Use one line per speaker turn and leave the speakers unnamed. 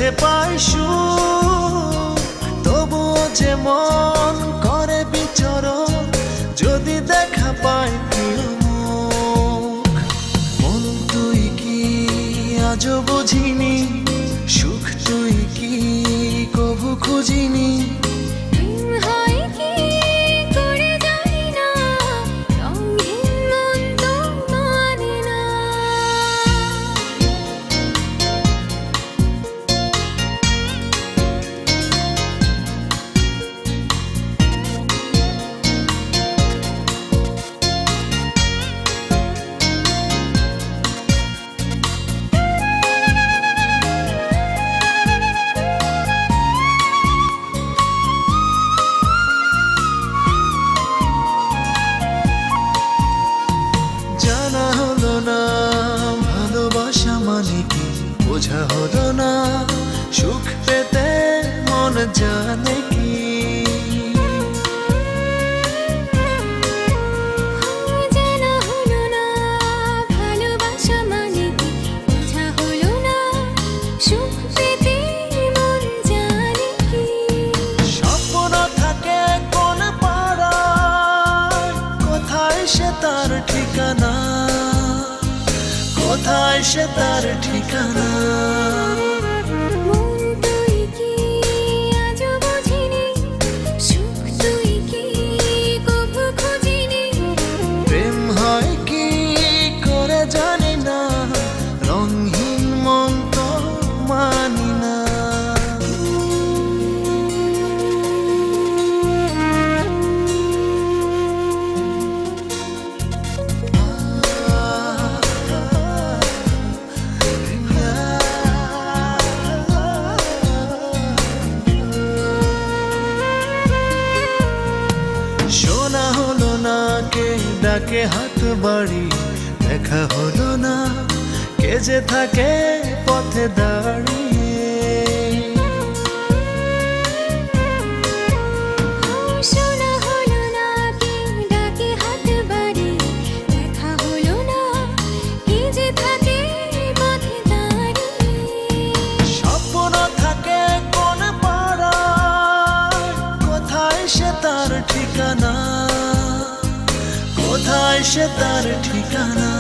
যে পাই সুখ, তবুও যে মন করে বিচরণ যদি দেখা পায় প্রিয় মুখ। মন তুই কি আজও বুঝিনি, সুখ তুই কি কভু খুঁজিনি। ভালোবাসা মানে কি বোঝা হলো না, সুখ পেতে মন জানে কি।
জানা হলো না ভালোবাসা মানে কি বোঝা হলো না, সুখ পেতে মন জানে কি।
স্বপ্ন থাকে কোন পাড়ায়, কোথায় সে তার ঠিকানা, কোথায় সে তার ঠিকানা।
মন তুই কি আজও বুঝিনি, সুখ তুই কি কভু খুঁজিনি।
প্রেম হয় কি করে জানি না, রঙহীন মন তো মানি না। শোনা হলো না কে ডাকে হাত বাড়ি, দেখা হলো না কে যে থাকে পথে দাঁড়িয়ে।
শোনা হলো না কে ডাকে হাত বাড়ি, দেখা হলো না কে যে থাকে পথে দাঁড়িয়ে।
স্বপ্ন থাকে কোন পাড়ায়, কোথায় সে তার ঠিকানা, কোথায় সে তার ঠিকানা।